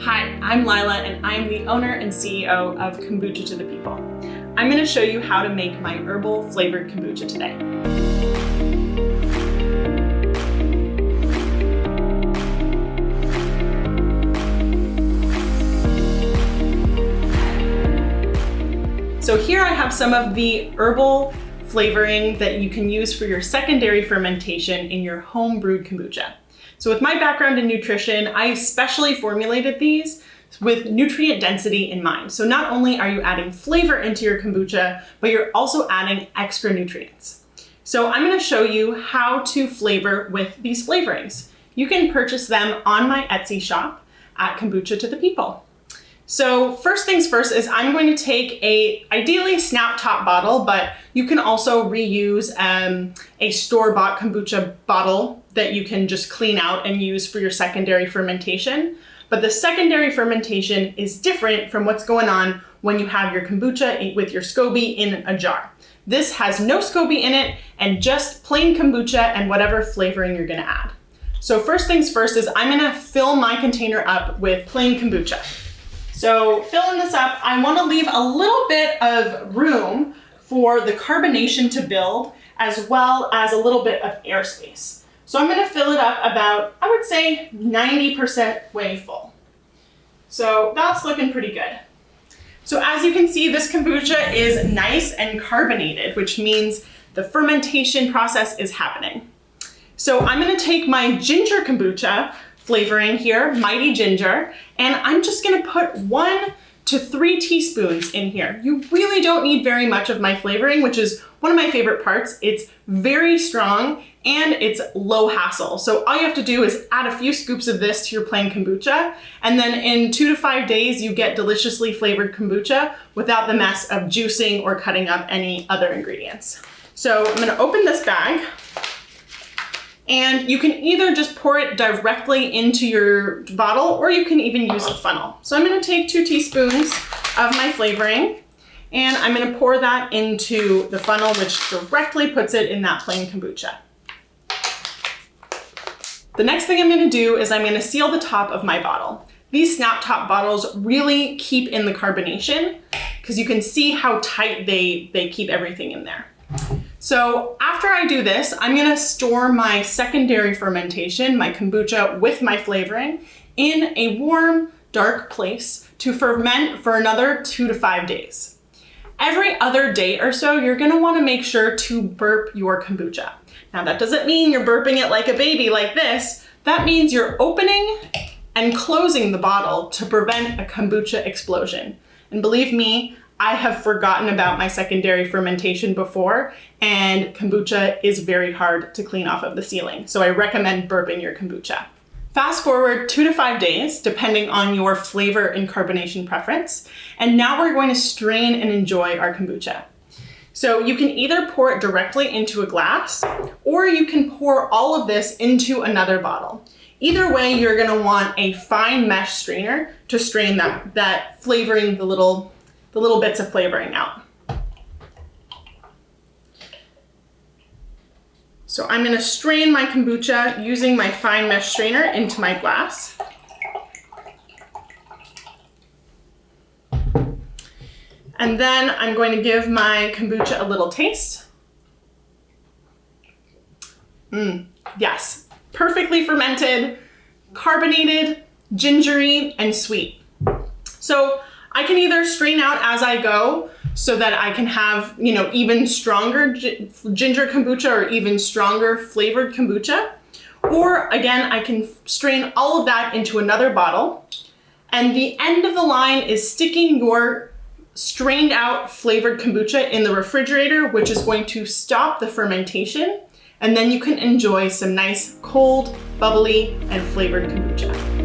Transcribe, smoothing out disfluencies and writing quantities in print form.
Hi, I'm Lila and I'm the owner and CEO of Kombucha to the People. I'm going to show you how to make my herbal flavored kombucha today. So here I have some of the herbal flavoring that you can use for your secondary fermentation in your home brewed kombucha. So with my background in nutrition, I specially formulated these with nutrient density in mind. So not only are you adding flavor into your kombucha, but you're also adding extra nutrients. So I'm going to show you how to flavor with these flavorings. You can purchase them on my Etsy shop at Kombucha to the People. So first things first is I'm going to take a ideally snap top bottle, but you can also reuse a store-bought kombucha bottle that you can just clean out and use for your secondary fermentation. But the secondary fermentation is different from what's going on when you have your kombucha with your SCOBY in a jar. This has no SCOBY in it and just plain kombucha and whatever flavoring you're gonna add. So first things first is I'm gonna fill my container up with plain kombucha. So filling this up, I want to leave a little bit of room for the carbonation to build as well as a little bit of airspace. So I'm going to fill it up about, I would say 90% way full. So that's looking pretty good. So as you can see, this kombucha is nice and carbonated, which means the fermentation process is happening. So I'm going to take my ginger kombucha flavoring here, Mighty Ginger, and I'm just gonna put 1 to 3 teaspoons in here. You really don't need very much of my flavoring, which is one of my favorite parts. It's very strong and it's low hassle. So all you have to do is add a few scoops of this to your plain kombucha, and then in 2 to 5 days, you get deliciously flavored kombucha without the mess of juicing or cutting up any other ingredients. So I'm gonna open this bag. And you can either just pour it directly into your bottle or you can even use a funnel. So I'm gonna take 2 teaspoons of my flavoring and I'm gonna pour that into the funnel, which directly puts it in that plain kombucha. The next thing I'm gonna do is I'm gonna seal the top of my bottle. These snap top bottles really keep in the carbonation because you can see how tight they keep everything in there. So after I do this, I'm gonna store my secondary fermentation, my kombucha with my flavoring in a warm, dark place to ferment for another 2 to 5 days. Every other day or so, you're gonna wanna make sure to burp your kombucha. Now that doesn't mean you're burping it like a baby like this. That means you're opening and closing the bottle to prevent a kombucha explosion. And believe me, I have forgotten about my secondary fermentation before, and kombucha is very hard to clean off of the ceiling. So I recommend burping your kombucha. Fast forward 2 to 5 days, depending on your flavor and carbonation preference. And now we're going to strain and enjoy our kombucha. So you can either pour it directly into a glass, or you can pour all of this into another bottle. Either way, you're gonna want a fine mesh strainer to strain that flavoring, the little bits of flavoring out. So I'm gonna strain my kombucha using my fine mesh strainer into my glass. And then I'm going to give my kombucha a little taste. Yes, perfectly fermented, carbonated, gingery, and sweet. So I can either strain out as I go so that I can have, even stronger ginger kombucha or even stronger flavored kombucha. Or again, I can strain all of that into another bottle. And the end of the line is sticking your strained out flavored kombucha in the refrigerator, which is going to stop the fermentation. And then you can enjoy some nice, cold, bubbly, and flavored kombucha.